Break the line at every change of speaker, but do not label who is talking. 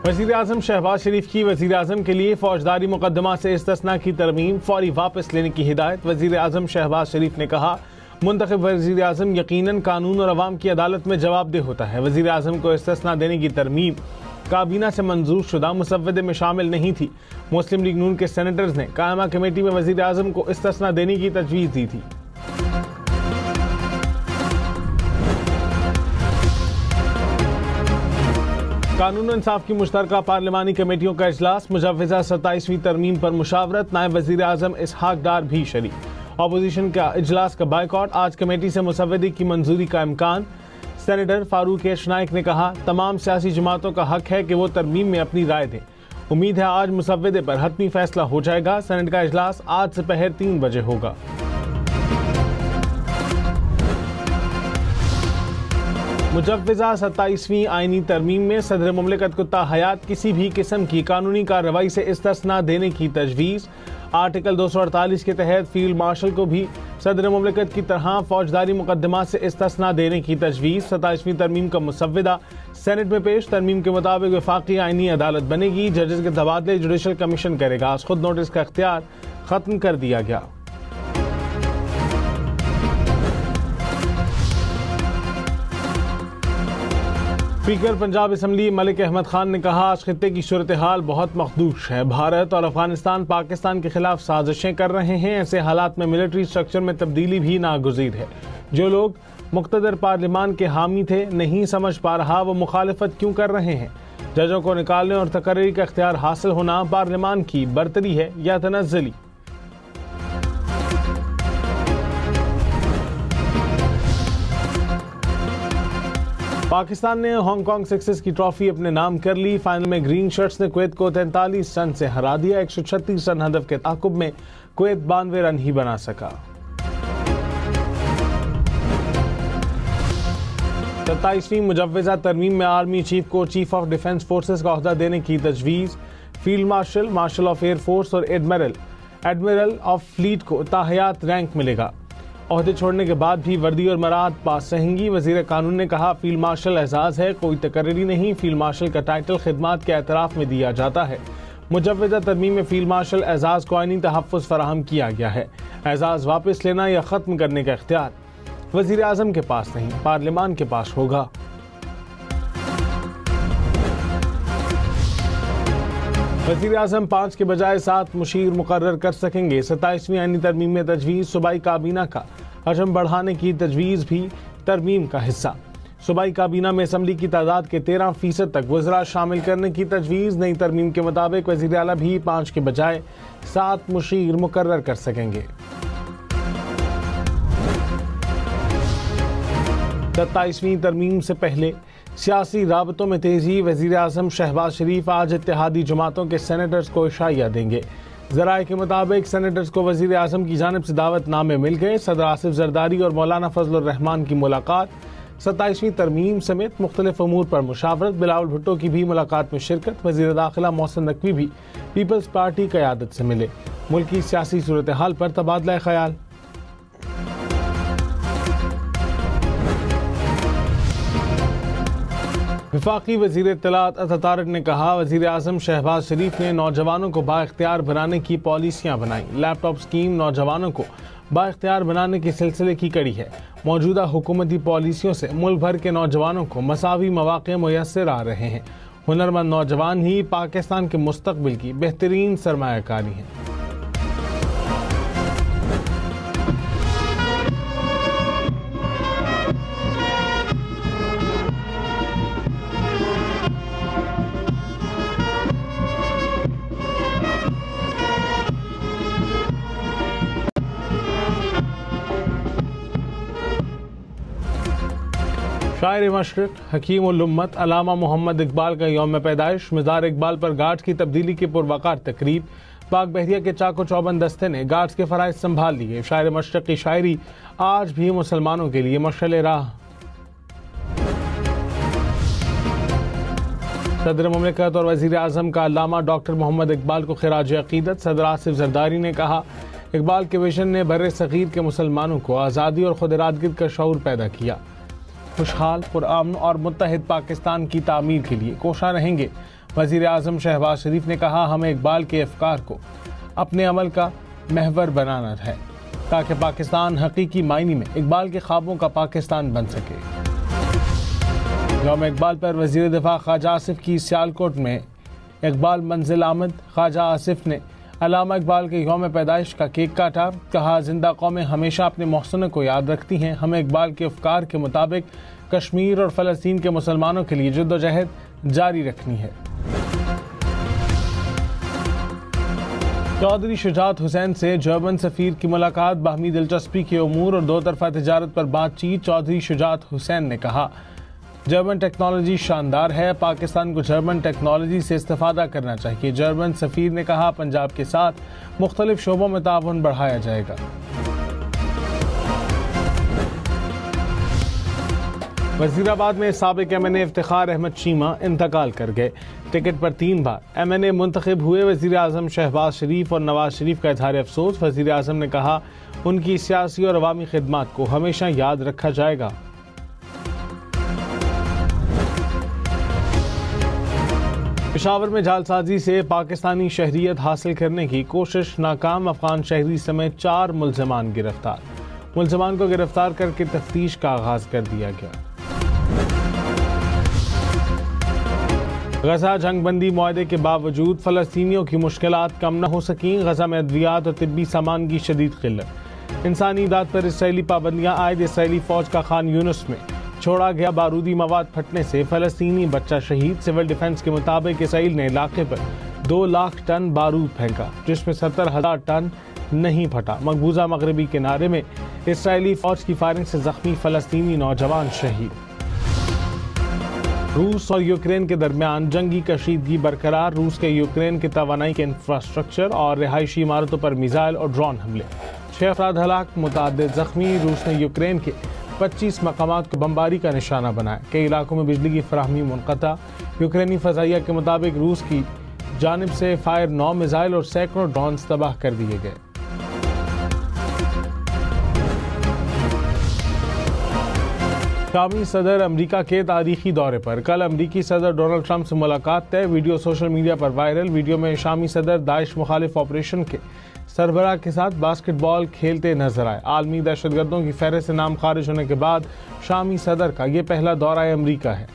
वज़ीर आज़म शहबाज शरीफ की वज़ीर आज़म के लिए फौजदारी मुकदमा से इस्तिस्ना की तरमीम फौरी वापस लेने की हिदायत। वज़ीर आज़म शहबाज शरीफ ने कहा, मुंतखब वज़ीर आज़म यकीनन कानून और अवाम की अदालत में जवाबदेह होता है। वज़ीर आज़म को इस्तिस्ना देने की तरमीम काबीना से मंजूर शुदा मुसव्वदे में शामिल नहीं थी। मुस्लिम लीग नून के सेनेटर्स ने कायमा कमेटी में वज़ीर आज़म को इस्तिस्ना देने की तजवीज़ दी थी। कानून और इंसाफ की मुश्तरका पार्लिमानी कमेटियों का इजलास। मुजव्वज़ा 27वीं तरमीम पर मुशावरत। नायब वज़ीर आज़म इसहाक डार भी शरीक। अपोजिशन का इजलास का बाइकआउट। आज कमेटी से मुसव्वदे की मंजूरी का इम्कान। सेनेटर फारूक एच नाइक ने कहा, तमाम सियासी जमातों का हक है कि वो तरमीम में अपनी राय दें। उम्मीद है आज मुसव्वदे पर हतमी फैसला हो जाएगा। सेनेट का इजलास आज दोपहर 3 बजे होगा। मुजव्वज़ा 27वीं आईनी तरमीम में सदर मुमलिकत को ताहयात किसी भी किस्म की कानूनी कार्रवाई से इस्तिस्ना देने की तजवीज़। आर्टिकल 248 के तहत फील्ड मार्शल को भी सदर मुमलिकत की तरह फौजदारी मुकदमा से इस्तिस्ना देने की तजवीज़। 27वीं तरमीम का मुसव्वदा सेनेट में पेश। तरमीम के मुताबिक वफाकी आईनी अदालत बनेगी। जजेस के तबादले जुडिशल कमीशन करेगा। खुद नोटिस का इख्तियार खत्म कर दिया गया। स्पीकर पंजाब असम्बली मलिक अहमद खान ने कहा, आज खित्ते की सूरत हाल बहुत मखदूश है। भारत और अफगानिस्तान पाकिस्तान के खिलाफ साजिशें कर रहे हैं। ऐसे हालात में मिलिट्री स्ट्रक्चर में तब्दीली भी नागुज़ीर है। जो लोग मुक़्तदर पार्लियामान के हामी थे, नहीं समझ पा रहा वो मुखालिफत क्यों कर रहे हैं। जजों को निकालने और तकर्री का इख्तियार हासिल होना पार्लियामान की बरतरी है या तनज़्ज़ुली। पाकिस्तान ने हांगकांग सिक्सेस की ट्रॉफी अपने नाम कर ली। फाइनल में ग्रीन शर्ट्स ने कुवैत को 43 रन से हरा दिया। 136 रन हदफ के ताकुब में कुवैत 92 रन ही बना सका। 27वीं मुजव्वज़ा तरमीम में आर्मी चीफ को चीफ ऑफ डिफेंस फोर्सेस का ओहदा देने की तजवीज़। Field marshal, marshal of air force और एडमिरल ऑफ फ्लीट को ताहयात रैंक मिलेगा। ओहदे छोड़ने के बाद भी वर्दी और मराद पास रहेंगी। वज़ीर कानून ने कहा, फील्ड मार्शल एजाज़ है, कोई तकर्री नहीं। फील्ड मार्शल का टाइटल खिदमात के एतराफ़ में दिया जाता है। मुजव्वज़ा तरमीम में फील्ड मार्शल एजाज़ को आईनी तहफ़्फ़ुज़ फराहम किया गया है। एजाज़ वापस लेना या ख़त्म करने का इख्तियार वज़ीर आज़म के पास नहीं, पार्लियामान के पास होगा। वज़ीर आज़म 5 के बजाय 7 मुशीर मुकर्रर कर सकेंगे। 27वीं आईनी तरमीम में तजवीज़। सूबाई काबीना का हजम बढ़ाने की तजवीज़ भी तरमीम का हिस्सा। सूबाई काबीना में असम्बली की तादाद के 13% तक वज़रा शामिल करने की तजवीज़। नई तरमीम के मुताबिक वज़ीर आला भी 5 के बजाय 7 मुशीर मुकर्रर कर सकेंगे। 27वीं तरमीम से पहले सियासी राबतों में तेजी। वज़ीर आज़म शहबाज शरीफ आज इत्तेहादी जमातों के सेनेटर्स को इशाइया देंगे। ज़राए के मुताबिक सेनेटर्स को वज़ीर आज़म की जानिब से दावतनामे मिल गए। सदर आसिफ जरदारी और मौलाना फजलुर रहमान की मुलाकात। 27वीं तरमीम समेत मुख्तलिफ अमूर पर मुशावरत। बिलावल भुट्टो की भी मुलाकात में शिरकत। वज़ीर दाखिला मोहसिन नकवी भी पीपल्स पार्टी क़यादत से मिले। मुल्की सियासी सूरत हाल पर तबादला ख्याल। वफाकी वज़ीर इत्तलात अता तारिक ने कहा, वज़ीर आज़म शहबाज शरीफ ने नौजवानों को बाइख्तियार बनाने की पॉलिसियाँ बनाई। लैपटॉप स्कीम नौजवानों को बाइख्तियार बनाने के सिलसिले की कड़ी है। मौजूदा हुकूमती पॉलिसियों से मुल्क भर के नौजवानों को मसावी मौक़े मुयस्सर आ रहे हैं। हुनरमंद नौजवान ही पाकिस्तान के मुस्तक़बिल की बेहतरीन सरमायाकारी हैं। शायर मशरिक़ हकीम उल उम्मत अल्लामा मोहम्मद इकबाल का यौम पैदाइश। मज़ार इकबाल पर गार्ड्स की तब्दीली की पुरवकार तकरीब। पाक बहरिया के चाको चौबंद दस्ते ने गार्ड्स के फ़राइज़ संभाल लिए। शायर मशरिक़ की शायरी आज भी मुसलमानों के लिए मशअल राह। सदर मुमलिकत और वज़ीर आज़म का अल्लामा डॉक्टर मोहम्मद इकबाल को खिराज अक़ीदत। सदर आसिफ जरदारी ने कहा, इकबाल के विजन ने बर्रे सग़ीर के मुसलमानों को आज़ादी और खुद इरादगी का शऊर पैदा किया। खुशहाल, पुरअमन और मुत्तहिद पाकिस्तान की तामीर के लिए कोशा रहेंगे। वज़ीर आज़म शहबाज शरीफ ने कहा, हमें इकबाल के अफकार को अपने अमल का महवर बनाना है ताकि पाकिस्तान हकीकी मायने में इकबाल के ख्वाबों का पाकिस्तान बन सके। यौम इकबाल पर वज़ीर दिफा ख्वाजा आसिफ की सियालकोट में इकबाल मंजिल आमद। ख्वाजा आसिफ ने अल्लामा इकबाल के यौम पैदाइश का केक काटा। कहा, जिंदा कौमें हमेशा अपने मोहसिनों को याद रखती हैं। हमें इकबाल के अफकार के मुताबिक कश्मीर और फ़लस्तीन के मुसलमानों के लिए जद्दोजहद जारी रखनी है। चौधरी शुजात हुसैन से जर्मन सफ़ीर की मुलाकात, बाहमी दिलचस्पी के उमूर और दो तरफा तिजारत पर बातचीत। चौधरी शुजात हुसैन ने कहा, जर्मन टेक्नोलॉजी शानदार है, पाकिस्तान को जर्मन टेक्नोलॉजी से इस्तेफादा करना चाहिए। जर्मन सफ़ीर ने कहा, पंजाब के साथ मुख्तलिफ शोबों में ताउन बढ़ाया जाएगा। वज़ीराबाद में साबिक MNA इफ्तिखार अहमद चीमा इंतकाल कर गए। टिकट पर 3 बार MNA मुंतखब हुए वज़ीर आज़म शहबाज शरीफ और नवाज शरीफ का इज़हार अफसोस। वज़ीर आज़म ने कहा, उनकी सियासी और अवामी खिदमात को हमेशा याद रखा जाएगा। पेशावर में जालसाजी से पाकिस्तानी शहरियत हासिल करने की कोशिश नाकाम, अफगान शहरी समेत 4 मुल्ज़िमान गिरफ्तार। मुल्ज़िमान को गिरफ्तार करके तफ्तीश का आगाज कर दिया गया। गजा जंगबंदी मुआहदे के बावजूद फ़लस्तीनियों की मुश्किलात कम न हो सकीं। गजा में अद्वियात और तिब्बी सामान की शदीद किल्लत। इंसानी इमदाद पर इसराइली पाबंदियाँ आयद। इसराइली फ़ौज का खान यूनुस में छोड़ा गया बारूदी मवाद फटने से फ़लस्तीनी बच्चा शहीद। सिविल डिफेंस के मुताबिक इसराइल ने इलाके पर 2 लाख टन बारूद फेंका, जिसमें 70,000 टन नहीं फटा। मकबूजा मगरबी किनारे में इसराइली फ़ौज की फायरिंग से जख्मी फ़लस्तीनी नौजवान शहीद। रूस और यूक्रेन के दरमियान जंगी कशीदगी बरकरार। रूस के यूक्रेन के तवानाई के इंफ्रास्ट्रक्चर और रिहायशी इमारतों पर मिसाइल और ड्रोन हमले, 6 अफराद हलाक, मुतअद्दिद जख्मी। रूस ने यूक्रेन के 25 मकामात को बमबारी का निशाना बनाया। कई इलाकों में बिजली की फराहमी मुनक़ता। यूक्रेनी फ़ज़ाइया के मुताबिक रूस की जानिब से फायर 9 मिसाइल और सैकड़ों ड्रोन तबाह कर दिए गए। शामी सदर अमेरिका के तारीखी दौरे पर। कल अमेरिकी सदर डोनाल्ड ट्रंप से मुलाकात तय। वीडियो सोशल मीडिया पर वायरल। वीडियो में शामी सदर दाइश मुखालिफ ऑपरेशन के सरबराह के साथ बास्केटबॉल खेलते नजर आए। आलमी दहशतगर्दों की फहरिस्त से नाम खारिज होने के बाद शामी सदर का ये पहला दौरा अमेरिका है।